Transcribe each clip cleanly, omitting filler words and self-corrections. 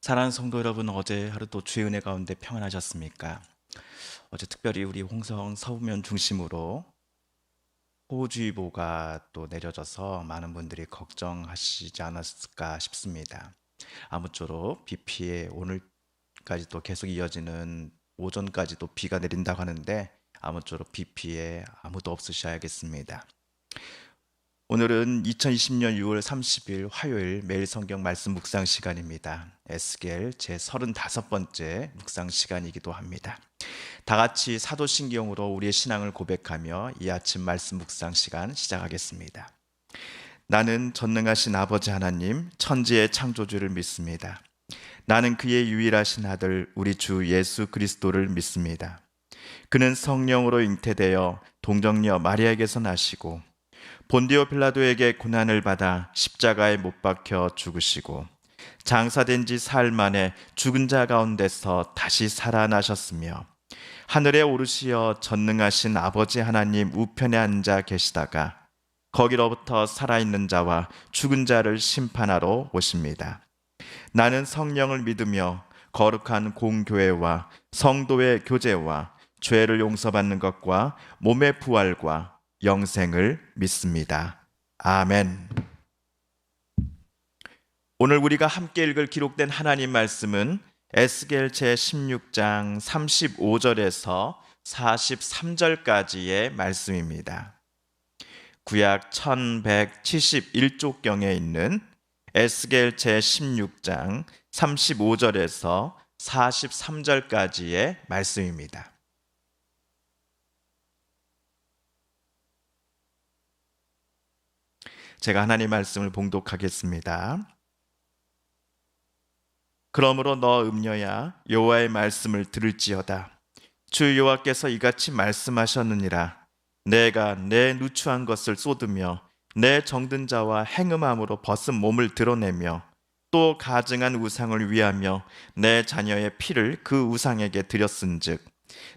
사랑하는 성도 여러분, 어제 하루도 주의 은혜 가운데 평안하셨습니까? 어제 특별히 우리 홍성 서부면 중심으로 호우주의보가 또 내려져서 많은 분들이 걱정하시지 않았을까 싶습니다. 아무쪼록 비 피해 오늘까지 또 계속 이어지는 오전까지도 비가 내린다고 하는데 아무쪼록 비 피해 아무도 없으셔야겠습니다. 오늘은 2020년 6월 30일 화요일 매일 성경 말씀 묵상 시간입니다. 에스겔 제 35번째 묵상 시간이기도 합니다. 다 같이 사도신경으로 우리의 신앙을 고백하며 이 아침 말씀 묵상 시간 시작하겠습니다. 나는 전능하신 아버지 하나님, 천지의 창조주를 믿습니다. 나는 그의 유일하신 아들 우리 주 예수 그리스도를 믿습니다. 그는 성령으로 잉태되어 동정녀 마리아에게서 나시고 본디오 빌라도에게 고난을 받아 십자가에 못 박혀 죽으시고 장사된 지 사흘 만에 죽은 자 가운데서 다시 살아나셨으며 하늘에 오르시어 전능하신 아버지 하나님 우편에 앉아 계시다가 거기로부터 살아있는 자와 죽은 자를 심판하러 오십니다. 나는 성령을 믿으며 거룩한 공교회와 성도의 교제와 죄를 용서받는 것과 몸의 부활과 영생을 믿습니다. 아멘. 오늘 우리가 함께 읽을 기록된 하나님 말씀은 에스겔 제16장 35절에서 43절까지의 말씀입니다. 구약 1171쪽경에 있는 에스겔 제16장 35절에서 43절까지의 말씀입니다. 제가 하나님 말씀을 봉독하겠습니다. 그러므로 너 음녀야 여호와의 말씀을 들을지어다. 주 여호와께서 이같이 말씀하셨느니라. 내가 내 누추한 것을 쏟으며 내 정든 자와 행음함으로 벗은 몸을 드러내며 또 가증한 우상을 위하며 내 자녀의 피를 그 우상에게 드렸은즉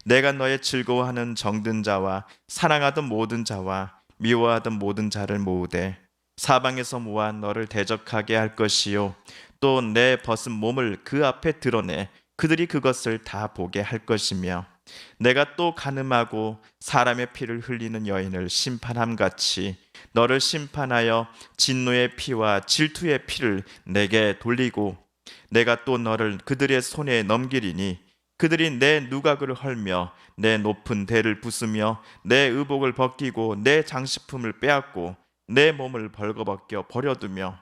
내가 너의 즐거워하는 정든 자와 사랑하던 모든 자와 미워하던 모든 자를 모으되 사방에서 모아 너를 대적하게 할 것이요 또 내 벗은 몸을 그 앞에 드러내 그들이 그것을 다 보게 할 것이며 내가 또 간음하고 사람의 피를 흘리는 여인을 심판함같이 너를 심판하여 진노의 피와 질투의 피를 내게 돌리고 내가 또 너를 그들의 손에 넘기리니 그들이 내 누각을 헐며 내 높은 대를 부수며 내 의복을 벗기고 내 장식품을 빼앗고 내 몸을 벌거벗겨 버려두며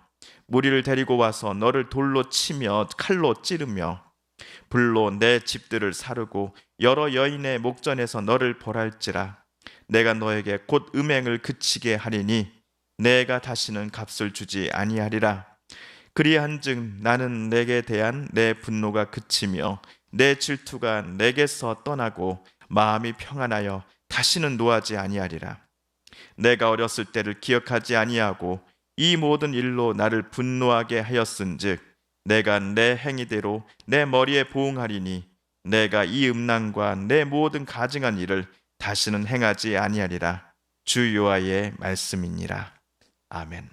무리를 데리고 와서 너를 돌로 치며 칼로 찌르며 불로 내 집들을 사르고 여러 여인의 목전에서 너를 벌할지라. 내가 너에게 곧 음행을 그치게 하리니 내가 다시는 값을 주지 아니하리라. 그리한즉 나는 내게 대한 내 분노가 그치며 내 질투가 내게서 떠나고 마음이 평안하여 다시는 노하지 아니하리라. 내가 어렸을 때를 기억하지 아니하고 이 모든 일로 나를 분노하게 하였은즉 내가 내 행위대로 내 머리에 보응하리니 내가 이 음란과 내 모든 가증한 일을 다시는 행하지 아니하리라. 주 여호와의 말씀이니라. 아멘.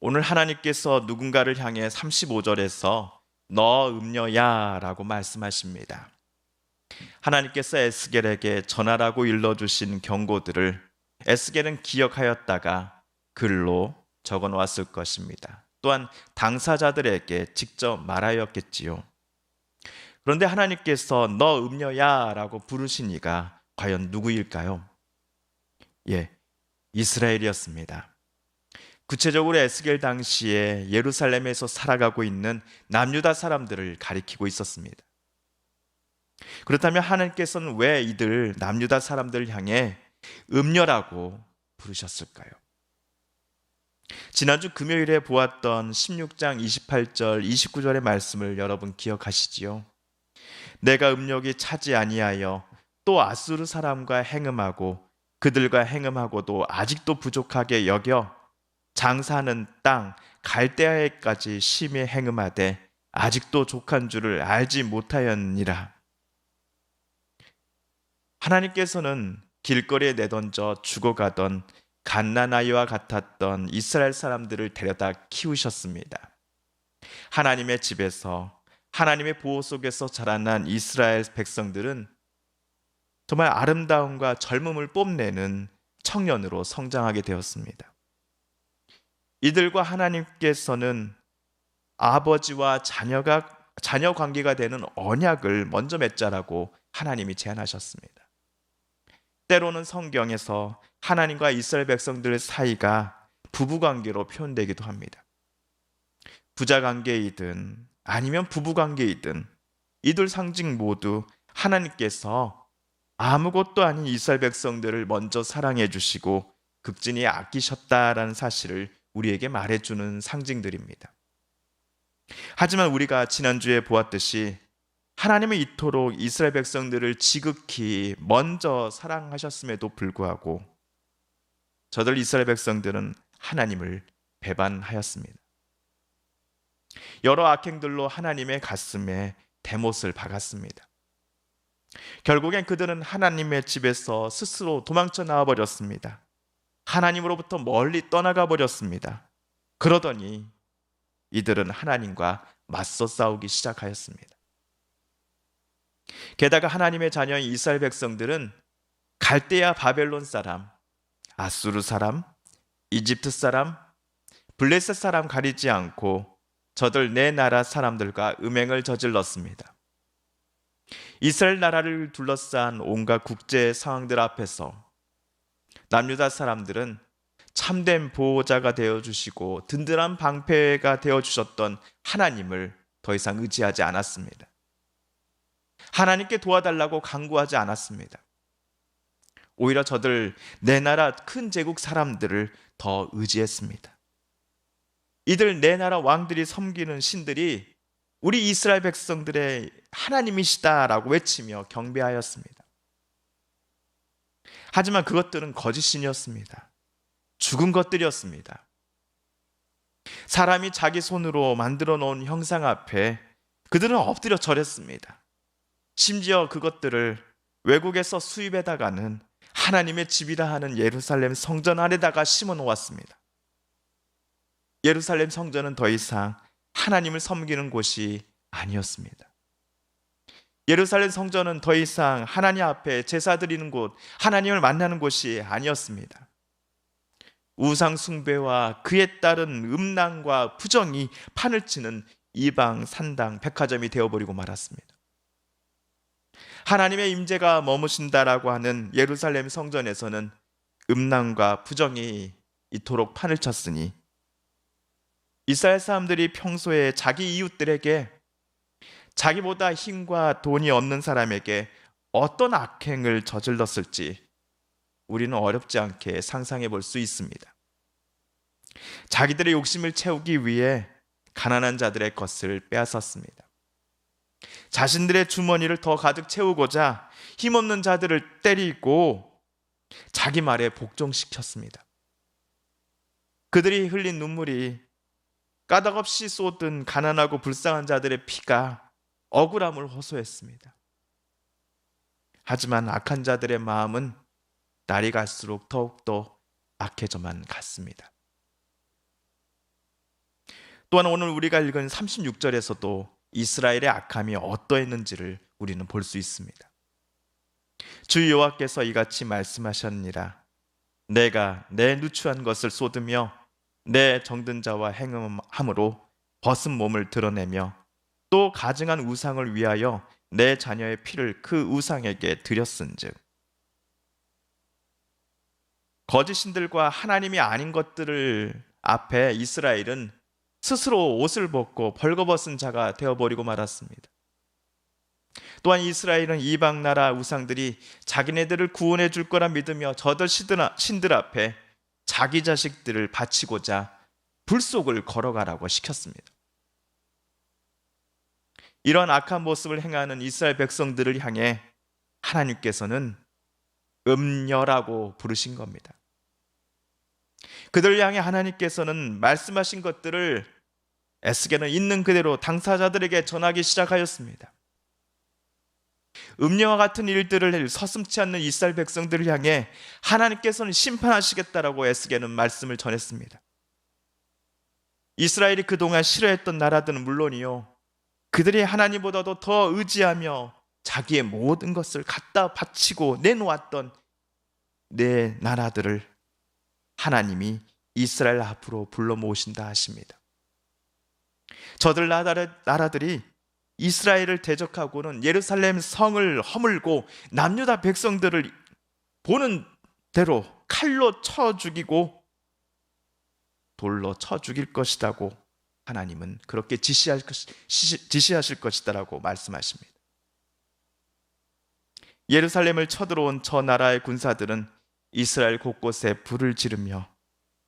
오늘 하나님께서 누군가를 향해 35절에서 너 음녀야 라고 말씀하십니다. 하나님께서 에스겔에게 전하라고 일러주신 경고들을 에스겔은 기억하였다가 글로 적어놓았을 것입니다. 또한 당사자들에게 직접 말하였겠지요. 그런데 하나님께서 너 음녀야 라고 부르신 이가 과연 누구일까요? 이스라엘이었습니다. 구체적으로 에스겔 당시에 예루살렘에서 살아가고 있는 남유다 사람들을 가리키고 있었습니다. 그렇다면 하나님께서는 왜 이들 남유다 사람들을 향해 음녀라고 부르셨을까요? 지난주 금요일에 보았던 16장 28절 29절의 말씀을 여러분 기억하시지요? 내가 음욕이 차지 아니하여 또 아수르 사람과 행음하고 그들과 행음하고도 아직도 부족하게 여겨 장사하는 땅 갈대아에까지 심히 행음하되 아직도 족한 줄을 알지 못하였니라. 하나님께서는 길거리에 내던져 죽어가던 갓난 아이와 같았던 이스라엘 사람들을 데려다 키우셨습니다. 하나님의 집에서 하나님의 보호 속에서 자라난 이스라엘 백성들은 정말 아름다움과 젊음을 뽐내는 청년으로 성장하게 되었습니다. 이들과 하나님께서는 아버지와 자녀 관계가 되는 언약을 먼저 맺자라고 하나님이 제안하셨습니다. 때로는 성경에서 하나님과 이스라엘 백성들 사이가 부부 관계로 표현되기도 합니다. 부자 관계이든 아니면 부부 관계이든 이들 상징 모두 하나님께서 아무것도 아닌 이스라엘 백성들을 먼저 사랑해 주시고 극진히 아끼셨다라는 사실을 우리에게 말해주는 상징들입니다. 하지만 우리가 지난주에 보았듯이 하나님은 이토록 이스라엘 백성들을 지극히 먼저 사랑하셨음에도 불구하고 저들 이스라엘 백성들은 하나님을 배반하였습니다. 여러 악행들로 하나님의 가슴에 대못을 박았습니다. 결국엔 그들은 하나님의 집에서 스스로 도망쳐 나와 버렸습니다. 하나님으로부터 멀리 떠나가 버렸습니다. 그러더니 이들은 하나님과 맞서 싸우기 시작하였습니다. 게다가 하나님의 자녀인 이스라엘 백성들은 갈대아 바벨론 사람, 아수르 사람, 이집트 사람, 블레셋 사람 가리지 않고 저들 네 나라 사람들과 음행을 저질렀습니다. 이스라엘 나라를 둘러싼 온갖 국제 상황들 앞에서 남유다 사람들은 참된 보호자가 되어주시고 든든한 방패가 되어주셨던 하나님을 더 이상 의지하지 않았습니다. 하나님께 도와달라고 간구하지 않았습니다. 오히려 저들 네 나라 큰 제국 사람들을 더 의지했습니다. 이들 네 나라 왕들이 섬기는 신들이 우리 이스라엘 백성들의 하나님이시다라고 외치며 경배하였습니다. 하지만 그것들은 거짓신이었습니다. 죽은 것들이었습니다. 사람이 자기 손으로 만들어 놓은 형상 앞에 그들은 엎드려 절했습니다. 심지어 그것들을 외국에서 수입해다가는 하나님의 집이라 하는 예루살렘 성전 안에다가 심어 놓았습니다. 예루살렘 성전은 더 이상 하나님을 섬기는 곳이 아니었습니다. 예루살렘 성전은 더 이상 하나님 앞에 제사 드리는 곳, 하나님을 만나는 곳이 아니었습니다. 우상 숭배와 그에 따른 음란과 부정이 판을 치는 이방 산당 백화점이 되어버리고 말았습니다. 하나님의 임재가 머무신다라고 하는 예루살렘 성전에서는 음란과 부정이 이토록 판을 쳤으니 이스라엘 사람들이 평소에 자기 이웃들에게 자기보다 힘과 돈이 없는 사람에게 어떤 악행을 저질렀을지 우리는 어렵지 않게 상상해 볼 수 있습니다. 자기들의 욕심을 채우기 위해 가난한 자들의 것을 빼앗았습니다. 자신들의 주머니를 더 가득 채우고자 힘없는 자들을 때리고 자기 말에 복종시켰습니다. 그들이 흘린 눈물이 까닭없이 쏟은 가난하고 불쌍한 자들의 피가 억울함을 호소했습니다. 하지만 악한 자들의 마음은 날이 갈수록 더욱더 악해져만 갔습니다. 또한 오늘 우리가 읽은 36절에서도 이스라엘의 악함이 어떠했는지를 우리는 볼 수 있습니다. 주 여호와께서 이같이 말씀하셨느니라. 내가 내 누추한 것을 쏟으며 내 정든 자와 행음함으로 벗은 몸을 드러내며 또 가증한 우상을 위하여 내 자녀의 피를 그 우상에게 드렸은즉. 거짓 신들과 하나님이 아닌 것들을 앞에 이스라엘은 스스로 옷을 벗고 벌거벗은 자가 되어버리고 말았습니다. 또한 이스라엘은 이방 나라 우상들이 자기네들을 구원해 줄 거라 믿으며 저들 신들 앞에 자기 자식들을 바치고자 불속을 걸어가라고 시켰습니다. 이런 악한 모습을 행하는 이스라엘 백성들을 향해 하나님께서는 음녀라고 부르신 겁니다. 그들을 향해 하나님께서는 말씀하신 것들을 에스겔은 있는 그대로 당사자들에게 전하기 시작하였습니다. 음녀와 같은 일들을 서슴지 않는 이스라엘 백성들을 향해 하나님께서는 심판하시겠다라고 에스겔은 말씀을 전했습니다. 이스라엘이 그동안 싫어했던 나라들은 물론이요, 그들이 하나님보다도 더 의지하며 자기의 모든 것을 갖다 바치고 내놓았던 내 나라들을 하나님이 이스라엘 앞으로 불러 모으신다 하십니다. 저들 나라들이 이스라엘을 대적하고는 예루살렘 성을 허물고 남유다 백성들을 보는 대로 칼로 쳐 죽이고 돌로 쳐 죽일 것이라고 하나님은 그렇게 지시하실 것이다라고 말씀하십니다. 예루살렘을 쳐들어온 저 나라의 군사들은 이스라엘 곳곳에 불을 지르며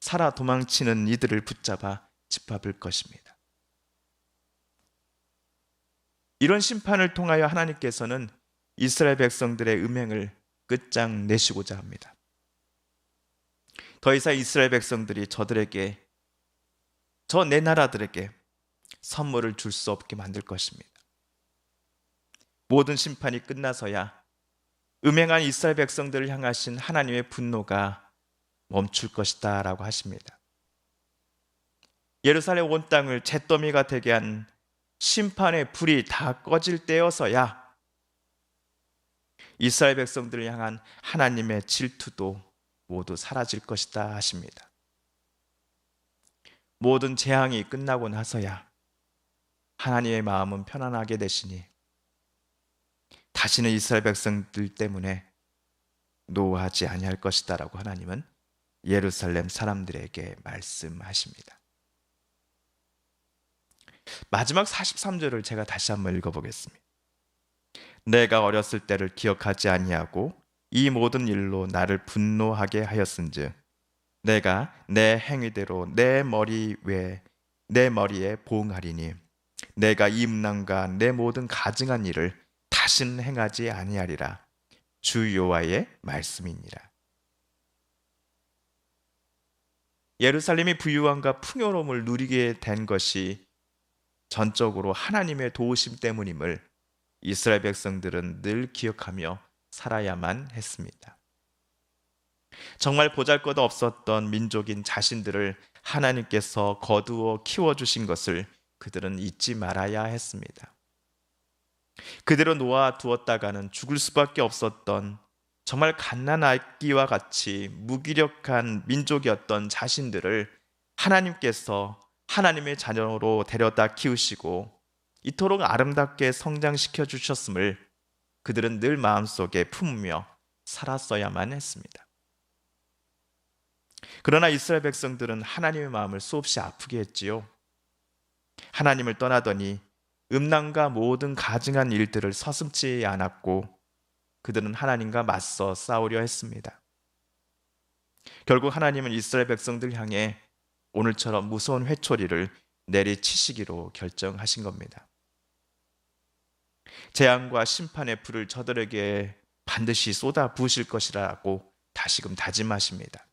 살아 도망치는 이들을 붙잡아 짓밟을 것입니다. 이런 심판을 통하여 하나님께서는 이스라엘 백성들의 음행을 끝장내시고자 합니다. 더 이상 이스라엘 백성들이 저들에게, 저 내 나라들에게 선물을 줄 수 없게 만들 것입니다. 모든 심판이 끝나서야 음행한 이스라엘 백성들을 향하신 하나님의 분노가 멈출 것이다 라고 하십니다. 예루살렘 온 땅을 잿더미가 되게 한 심판의 불이 다 꺼질 때여서야 이스라엘 백성들을 향한 하나님의 질투도 모두 사라질 것이다 하십니다. 모든 재앙이 끝나고 나서야 하나님의 마음은 편안하게 되시니 다시는 이스라엘 백성들 때문에 노하지 아니할 것이다 라고 하나님은 예루살렘 사람들에게 말씀하십니다. 마지막 43절을 제가 다시 한번 읽어보겠습니다. 내가 어렸을 때를 기억하지 아니하고 이 모든 일로 나를 분노하게 하였은즉 내가 내 행위대로 내 머리에 보응하리니 내가 이 음란과 내 모든 가증한 일을 다시는 행하지 아니하리라. 주 여호와의 말씀이니라. 예루살렘이 부유함과 풍요로움을 누리게 된 것이 전적으로 하나님의 도우심 때문임을 이스라엘 백성들은 늘 기억하며 살아야만 했습니다. 정말 보잘것없었던 민족인 자신들을 하나님께서 거두어 키워주신 것을 그들은 잊지 말아야 했습니다. 그대로 놓아두었다가는 죽을 수밖에 없었던 정말 갓난아기와 같이 무기력한 민족이었던 자신들을 하나님께서 하나님의 자녀로 데려다 키우시고 이토록 아름답게 성장시켜 주셨음을 그들은 늘 마음속에 품으며 살았어야만 했습니다. 그러나 이스라엘 백성들은 하나님의 마음을 수없이 아프게 했지요. 하나님을 떠나더니 음란과 모든 가증한 일들을 서슴지 않았고 그들은 하나님과 맞서 싸우려 했습니다. 결국 하나님은 이스라엘 백성들 향해 오늘처럼 무서운 회초리를 내리치시기로 결정하신 겁니다. 재앙과 심판의 불을 저들에게 반드시 쏟아 부으실 것이라고 다시금 다짐하십니다.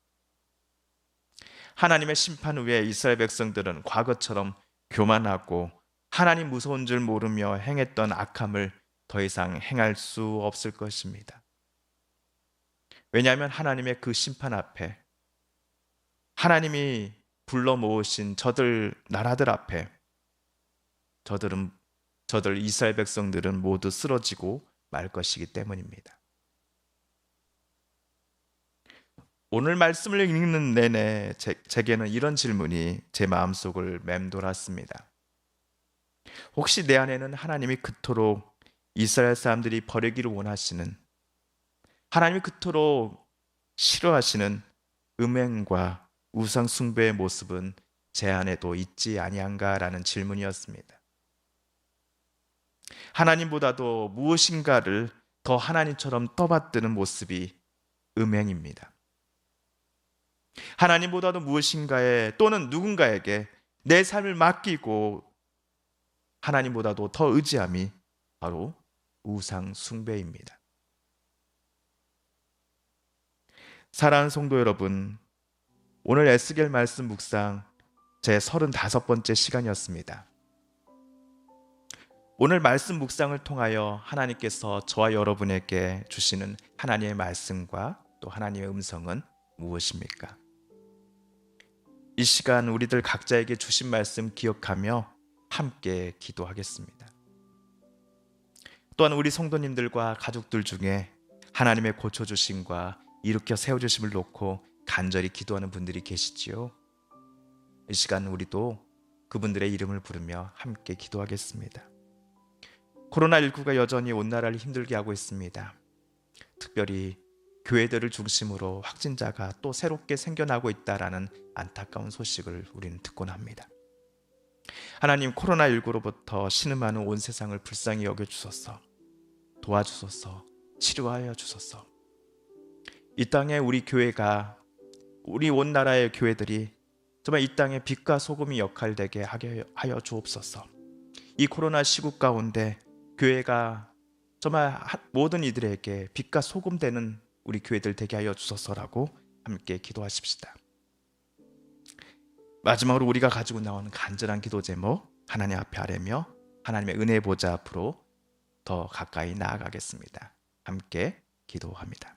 하나님의 심판 후에 이스라엘 백성들은 과거처럼 교만하고 하나님 무서운 줄 모르며 행했던 악함을 더 이상 행할 수 없을 것입니다. 왜냐하면 하나님의 그 심판 앞에, 하나님이 불러 모으신 저들 나라들 앞에 저들 이스라엘 백성들은 모두 쓰러지고 말 것이기 때문입니다. 오늘 말씀을 읽는 내내 제게는 이런 질문이 제 마음속을 맴돌았습니다. 혹시 내 안에는 하나님이 그토록 이스라엘 사람들이 버리기를 원하시는, 하나님이 그토록 싫어하시는 음행과 우상 숭배의 모습은 제 안에도 있지 아니한가라는 질문이었습니다. 하나님보다도 무엇인가를 더 하나님처럼 떠받드는 모습이 음행입니다. 하나님보다도 무엇인가에 또는 누군가에게 내 삶을 맡기고 하나님보다도 더 의지함이 바로 우상 숭배입니다. 사랑하는 성도 여러분, 오늘 에스겔 말씀 묵상 제 35번째 시간이었습니다. 오늘 말씀 묵상을 통하여 하나님께서 저와 여러분에게 주시는 하나님의 말씀과 또 하나님의 음성은 무엇입니까? 이 시간 우리들 각자에게 주신 말씀 기억하며 함께 기도하겠습니다. 또한 우리 성도님들과 가족들 중에 하나님의 고쳐주심과 일으켜 세워주심을 놓고 간절히 기도하는 분들이 계시지요. 이 시간 우리도 그분들의 이름을 부르며 함께 기도하겠습니다. 코로나19가 여전히 온 나라를 힘들게 하고 있습니다. 특별히 교회들을 중심으로 확진자가 또 새롭게 생겨나고 있다라는 안타까운 소식을 우리는 듣곤 합니다. 하나님, 코로나19로부터 신음하는 온 세상을 불쌍히 여겨주소서. 도와주소서. 치료하여 주소서. 이 땅에 우리 교회가, 우리 온 나라의 교회들이 정말 이 땅에 빛과 소금이 역할되게 하여 주옵소서. 이 코로나 시국 가운데 교회가 정말 모든 이들에게 빛과 소금 되는 우리 교회들 되게 하여 주소서라고 함께 기도하십시다. 마지막으로 우리가 가지고 나오는 간절한 기도 제목, 하나님 앞에 아뢰며 하나님의 은혜 보좌 앞으로 더 가까이 나아가겠습니다. 함께 기도합니다.